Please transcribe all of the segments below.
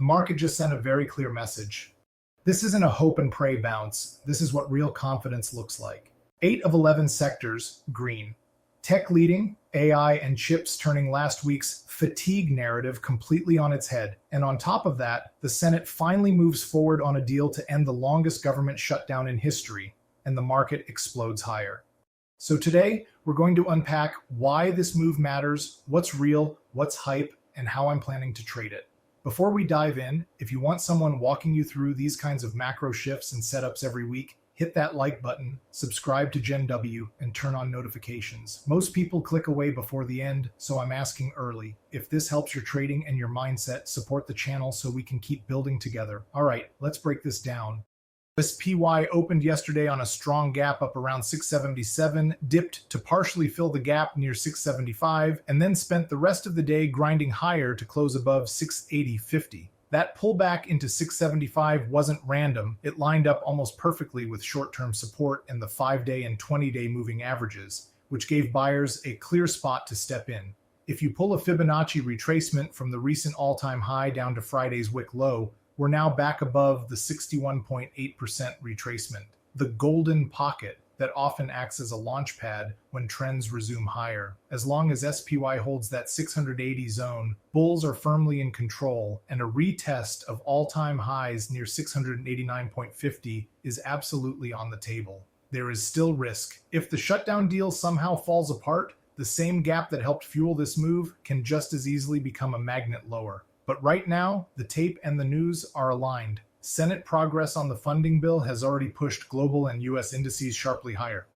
The market just sent a very clear message. This isn't a hope and pray bounce. This is what real confidence looks like. 8 of 11 sectors, green. Tech leading, AI and chips turning last week's fatigue narrative completely on its head. And on top of that, the Senate finally moves forward on a deal to end the longest government shutdown in history, and the market explodes higher. So today, we're going to unpack why this move matters, what's real, what's hype, and how I'm planning to trade it. Before we dive in, if you want someone walking you through these kinds of macro shifts and setups every week, hit that like button, subscribe to Gen W, and turn on notifications. Most people click away before the end, so I'm asking early. If this helps your trading and your mindset, support the channel so we can keep building together. All right, let's break this down. SPY opened yesterday on a strong gap up around 677, dipped to partially fill the gap near 675, and then spent the rest of the day grinding higher to close above 680.50. That pullback into 675 wasn't random. It lined up almost perfectly with short-term support in the 5-day and 20-day moving averages, which gave buyers a clear spot to step in. If you pull a Fibonacci retracement from the recent all-time high down to Friday's wick low, we're now back above the 61.8% retracement, the golden pocket that often acts as a launch pad when trends resume higher. As long as SPY holds that 680 zone, bulls are firmly in control, and a retest of all-time highs near 689.50 is absolutely on the table. There is still risk. If the shutdown deal somehow falls apart, the same gap that helped fuel this move can just as easily become a magnet lower. But right now, the tape and the news are aligned. Senate progress on the funding bill has already pushed global and US indices sharply higher.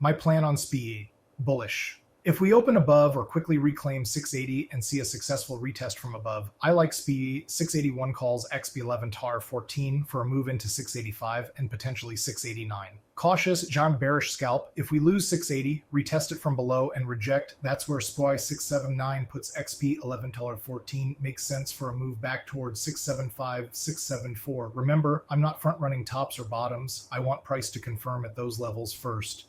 My plan on SPY, bullish. If we open above or quickly reclaim 680 and see a successful retest from above, I like SPY 681 calls XB11 TAR 14 for a move into 685 and potentially 689. Cautious, John bearish scalp. If we lose 680, retest it from below and reject, that's where SPY 679 puts XP11 TAR 14 makes sense for a move back towards 675, 674. Remember, I'm not front running tops or bottoms. I want price to confirm at those levels first.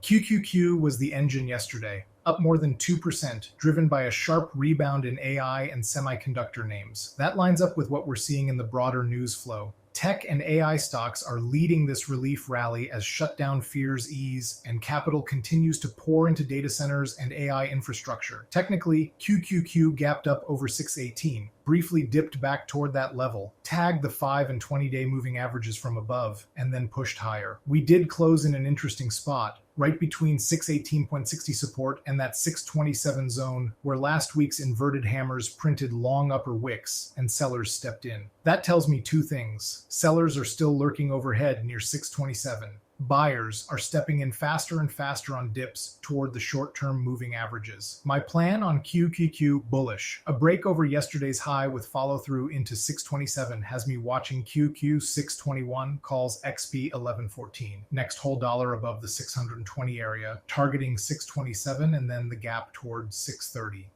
QQQ was the engine yesterday, up more than 2%, driven by a sharp rebound in AI and semiconductor names. That lines up with what we're seeing in the broader news flow. Tech and AI stocks are leading this relief rally as shutdown fears ease and capital continues to pour into data centers and AI infrastructure. Technically, QQQ gapped up over 618, briefly dipped back toward that level, tagged the 5 and 20-day moving averages from above, and then pushed higher. We did close in an interesting spot, right between 618.60 support and that 627 zone where last week's inverted hammers printed long upper wicks and sellers stepped in. That tells me two things. Sellers are still lurking overhead near 627. Buyers are stepping in faster and faster on dips toward the short-term moving averages. My plan on QQQ bullish. A break over yesterday's high with follow-through into 627 has me watching QQ 621 calls XP 1114. Next whole dollar above the 620 area, targeting 627 and then the gap towards 630.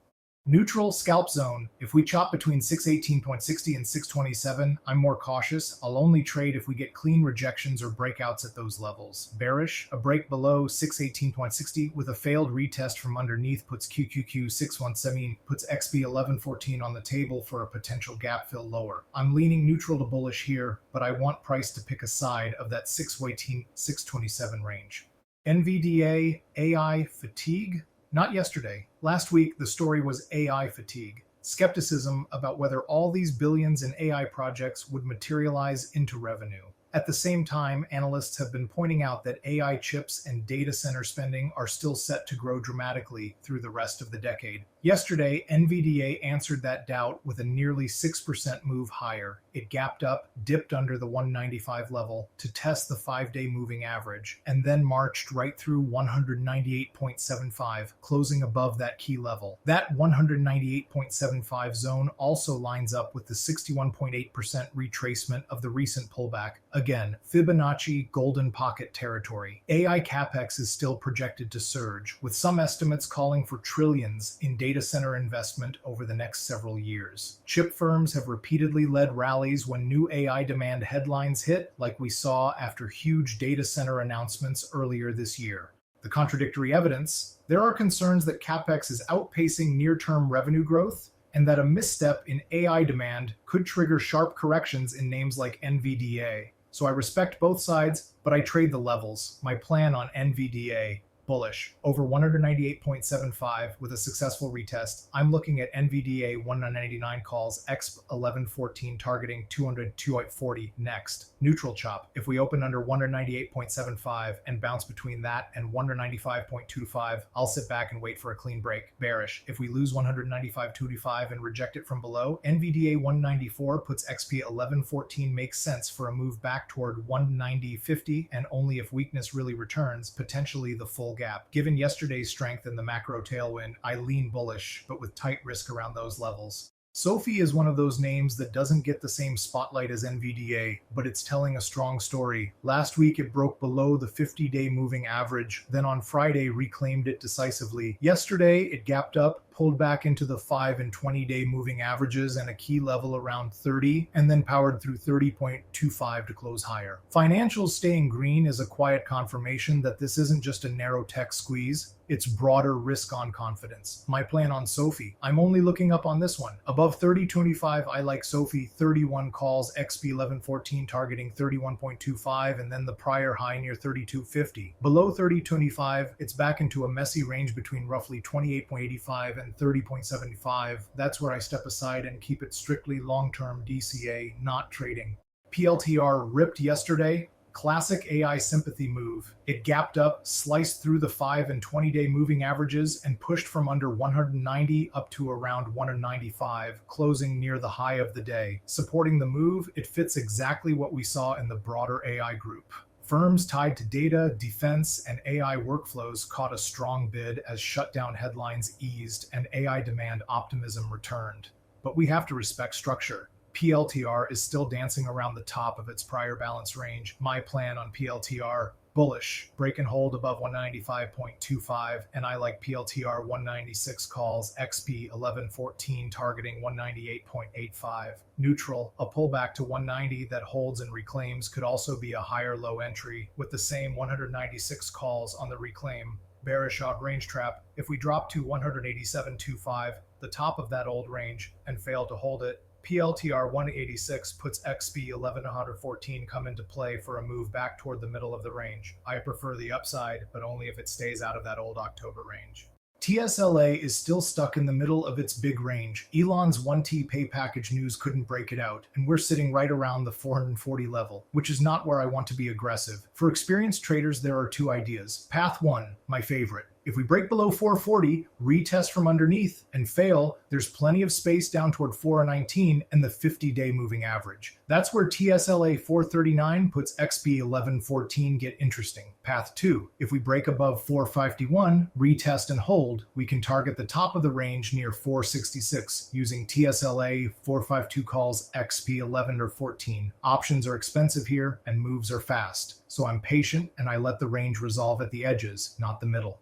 Neutral scalp zone. If we chop between 618.60 and 627, I'm more cautious. I'll only trade if we get clean rejections or breakouts at those levels. Bearish, a break below 618.60 with a failed retest from underneath puts QQQ 617, puts XP 1114 on the table for a potential gap fill lower. I'm leaning neutral to bullish here, but I want price to pick a side of that 618-627 range. NVDA, AI fatigue? Not yesterday. Last week, the story was AI fatigue. Skepticism about whether all these billions in AI projects would materialize into revenue. At the same time, analysts have been pointing out that AI chips and data center spending are still set to grow dramatically through the rest of the decade. Yesterday, NVDA answered that doubt with a nearly 6% move higher. It gapped up, dipped under the 195 level to test the 5-day moving average, and then marched right through 198.75, closing above that key level. That 198.75 zone also lines up with the 61.8% retracement of the recent pullback. Again, Fibonacci golden pocket territory. AI capex is still projected to surge, with some estimates calling for trillions in data center investment over the next several years. Chip firms have repeatedly led rallies when new AI demand headlines hit, like we saw after huge data center announcements earlier this year. The contradictory evidence: there are concerns that capex is outpacing near-term revenue growth, and that a misstep in AI demand could trigger sharp corrections in names like NVDA. So I respect both sides, but I trade the levels. My plan on NVDA: bullish, over 198.75 with a successful retest. I'm looking at NVDA 199 calls, X 1114 targeting 202.40 next. Neutral chop. If we open under 198.75 and bounce between that and 195.25, I'll sit back and wait for a clean break. Bearish. If we lose 195.25 and reject it from below, NVDA 194 puts XP 1114 makes sense for a move back toward 190.50, and only if weakness really returns, potentially the full gap. Given yesterday's strength in the macro tailwind, I lean bullish, but with tight risk around those levels. SOFI is one of those names that doesn't get the same spotlight as NVDA, but it's telling a strong story. Last week it broke below the 50-day moving average, then on Friday reclaimed it decisively. Yesterday it gapped up, pulled back into the 5 and 20-day moving averages and a key level around 30, and then powered through 30.25 to close higher. Financials staying green is a quiet confirmation that this isn't just a narrow tech squeeze, it's broader risk on confidence. My plan on SOFI: I'm only looking up on this one. Above 30.25, I like SOFI, 31 calls, XP 1114 targeting 31.25, and then the prior high near 32.50. Below 30.25, it's back into a messy range between roughly 28.85 and 30.75. That's where I step aside and keep it strictly long-term DCA, not trading. PLTR ripped yesterday. Classic AI sympathy move. It gapped up, sliced through the 5 and 20-day moving averages, and pushed from under 190 up to around 195, closing near the high of the day. Supporting the move, it fits exactly what we saw in the broader AI group. Firms tied to data, defense, and AI workflows caught a strong bid as shutdown headlines eased and AI demand optimism returned. But we have to respect structure. PLTR is still dancing around the top of its prior balance range. My plan on PLTR: bullish, break and hold above 195.25, and I like PLTR 196 calls, XP 1114 targeting 198.85. Neutral, a pullback to 190 that holds and reclaims could also be a higher low entry, with the same 196 calls on the reclaim. Bearish odd range trap: if we drop to 187.25, the top of that old range, and fail to hold it, PLTR 186 puts XP 1114 come into play for a move back toward the middle of the range. I prefer the upside, but only if it stays out of that old October range. TSLA is still stuck in the middle of its big range. Elon's 1T pay package news couldn't break it out, and we're sitting right around the 440 level, which is not where I want to be aggressive. For experienced traders, there are two ideas. Path 1, my favorite. If we break below 440, retest from underneath, and fail, there's plenty of space down toward 419 and the 50-day moving average. That's where TSLA 439 puts XP 1114 get interesting. Path 2, if we break above 451, retest and hold, we can target the top of the range near 466 using TSLA 452 calls, XP 11 or 14. Options are expensive here and moves are fast, so I'm patient and I let the range resolve at the edges, not the middle.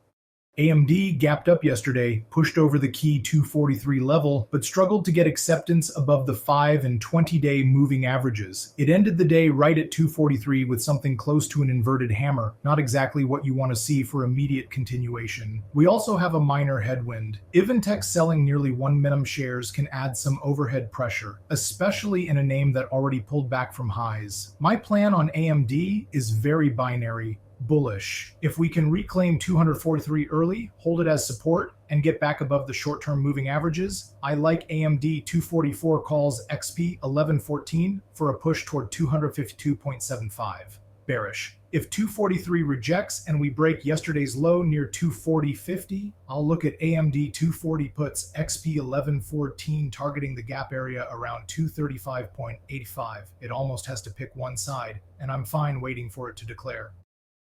AMD gapped up yesterday, pushed over the key 243 level, but struggled to get acceptance above the 5 and 20-day moving averages. It ended the day right at 243 with something close to an inverted hammer, not exactly what you want to see for immediate continuation. We also have a minor headwind. Ivantech selling nearly 1 minimum shares can add some overhead pressure, especially in a name that already pulled back from highs. My plan on AMD is very binary. Bullish. If we can reclaim 243 early, hold it as support, and get back above the short-term moving averages, I like AMD 244 calls, XP 1114 for a push toward 252.75. Bearish. If 243 rejects and we break yesterday's low near 240.50, I'll look at AMD 240 puts, XP 1114 targeting the gap area around 235.85. It almost has to pick one side, and I'm fine waiting for it to declare.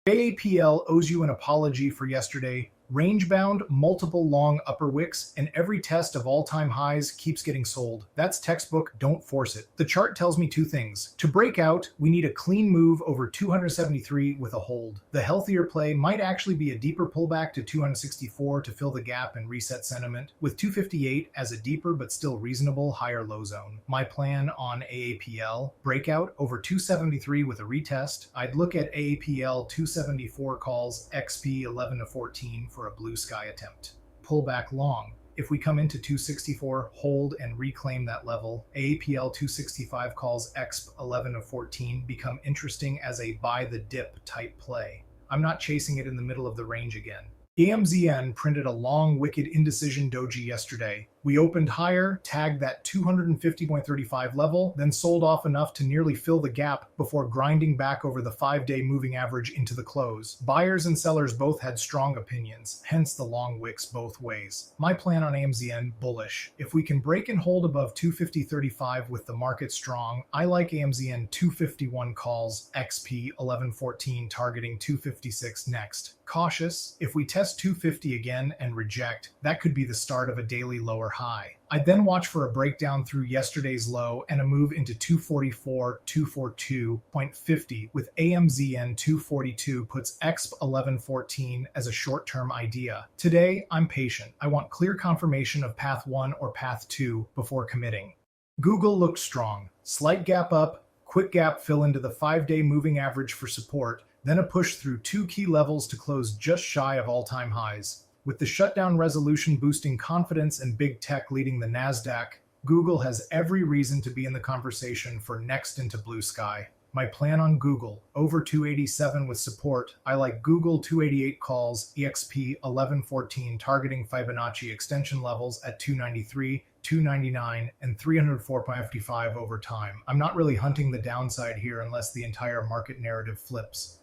AAPL owes you an apology for yesterday. Range-bound, multiple long upper wicks, and every test of all-time highs keeps getting sold. That's textbook, don't force it. The chart tells me two things. To break out, we need a clean move over 273 with a hold. The healthier play might actually be a deeper pullback to 264 to fill the gap and reset sentiment, with 258 as a deeper but still reasonable higher low zone. My plan on AAPL: breakout over 273 with a retest. I'd look at AAPL 274 calls, XP 11 to 14 for a blue sky attempt. Pullback long. If we come into 264, hold and reclaim that level. AAPL 265 calls EXP 11 of 14 become interesting as a buy the dip type play. I'm not chasing it in the middle of the range again. AMZN printed a long wicked indecision doji yesterday. We opened higher, tagged that 250.35 level, then sold off enough to nearly fill the gap before grinding back over the 5-day moving average into the close. Buyers and sellers both had strong opinions, hence the long wicks both ways. My plan on AMZN, bullish. If we can break and hold above 250.35 with the market strong, I like AMZN 251 calls, XP 1114 targeting 256 next. Cautious, if we test 250 again and reject, that could be the start of a daily lower high. I'd then watch for a breakdown through yesterday's low and a move into 244, 242.50 with AMZN 242 puts EXP 1114 as a short-term idea. Today, I'm patient. I want clear confirmation of path 1 or path 2 before committing. Google looked strong. Slight gap up, quick gap fill into the 5-day moving average for support, then a push through 2 key levels to close just shy of all-time highs. With the shutdown resolution boosting confidence and big tech leading the Nasdaq, Google has every reason to be in the conversation for next into blue sky. My plan on Google, over 287 with support. I like Google 288 calls, EXP 1114 targeting Fibonacci extension levels at 293, 299, and 304.55 over time. I'm not really hunting the downside here unless the entire market narrative flips.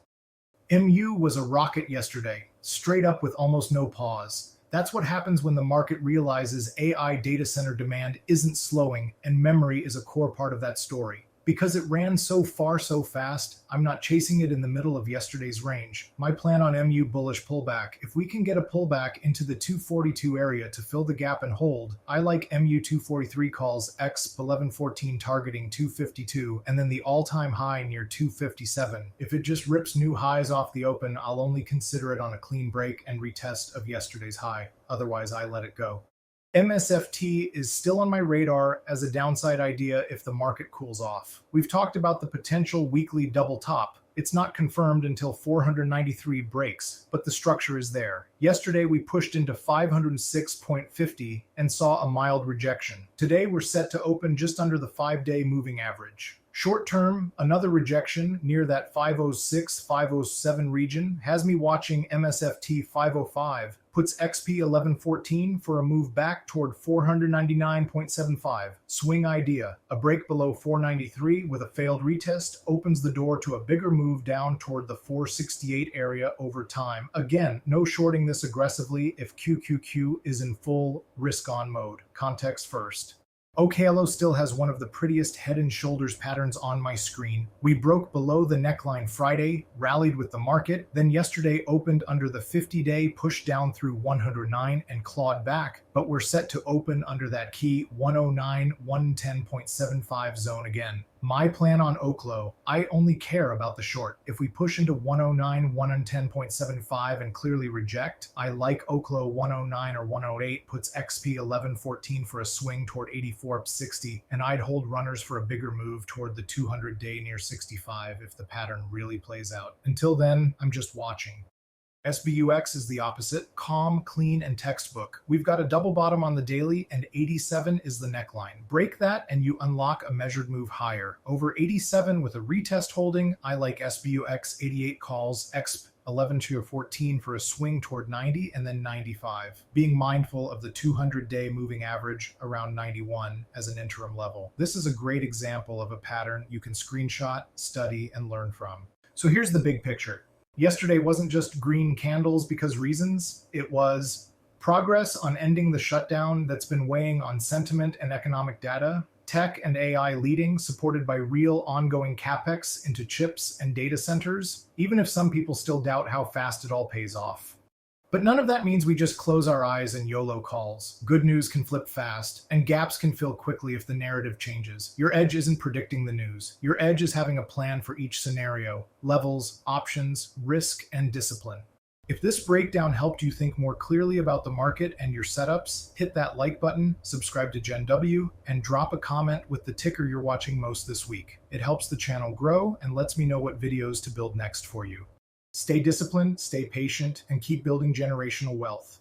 MU was a rocket yesterday, straight up with almost no pause. That's what happens when the market realizes AI data center demand isn't slowing and memory is a core part of that story. Because it ran so far so fast, I'm not chasing it in the middle of yesterday's range. My plan on MU bullish pullback. If we can get a pullback into the 242 area to fill the gap and hold, I like MU 243 calls EXP 1114 targeting 252 and then the all-time high near 257. If it just rips new highs off the open, I'll only consider it on a clean break and retest of yesterday's high. Otherwise, I let it go. MSFT is still on my radar as a downside idea if the market cools off. We've talked about the potential weekly double top. It's not confirmed until 493 breaks, but the structure is there. Yesterday, we pushed into 506.50 and saw a mild rejection. Today, we're set to open just under the 5-day moving average. Short term, another rejection near that 506-507 region has me watching MSFT 505, puts XP 1114 for a move back toward 499.75. Swing idea. A break below 493 with a failed retest opens the door to a bigger move down toward the 468 area over time. Again, no shorting this aggressively if QQQ is in full risk-on mode. Context first. OKLO still has one of the prettiest head and shoulders patterns on my screen. We broke below the neckline Friday, rallied with the market, then yesterday opened under the 50-day, pushed down through 109 and clawed back, but we're set to open under that key 109-110.75 zone again. My plan on OKLO, I only care about the short. If we push into 109, 110.75 and clearly reject, I like OKLO 109 or 108, puts XP 1114 for a swing toward 84.60, and I'd hold runners for a bigger move toward the 200-day near 65 if the pattern really plays out. Until then, I'm just watching. SBUX is the opposite, calm, clean, and textbook. We've got a double bottom on the daily, and 87 is the neckline. Break that, and you unlock a measured move higher. Over 87 with a retest holding, I like SBUX 88 calls, EXP 11-14 for a swing toward 90 and then 95, being mindful of the 200-day moving average around 91 as an interim level. This is a great example of a pattern you can screenshot, study, and learn from. So here's the big picture. Yesterday wasn't just green candles because reasons, it was progress on ending the shutdown that's been weighing on sentiment and economic data, tech and AI leading, supported by real ongoing capex into chips and data centers, even if some people still doubt how fast it all pays off. But none of that means we just close our eyes and YOLO calls. Good news can flip fast, and gaps can fill quickly if the narrative changes. Your edge isn't predicting the news. Your edge is having a plan for each scenario, levels, options, risk, and discipline. If this breakdown helped you think more clearly about the market and your setups, hit that like button, subscribe to Gen W, and drop a comment with the ticker you're watching most this week. It helps the channel grow and lets me know what videos to build next for you. Stay disciplined, stay patient, and keep building generational wealth.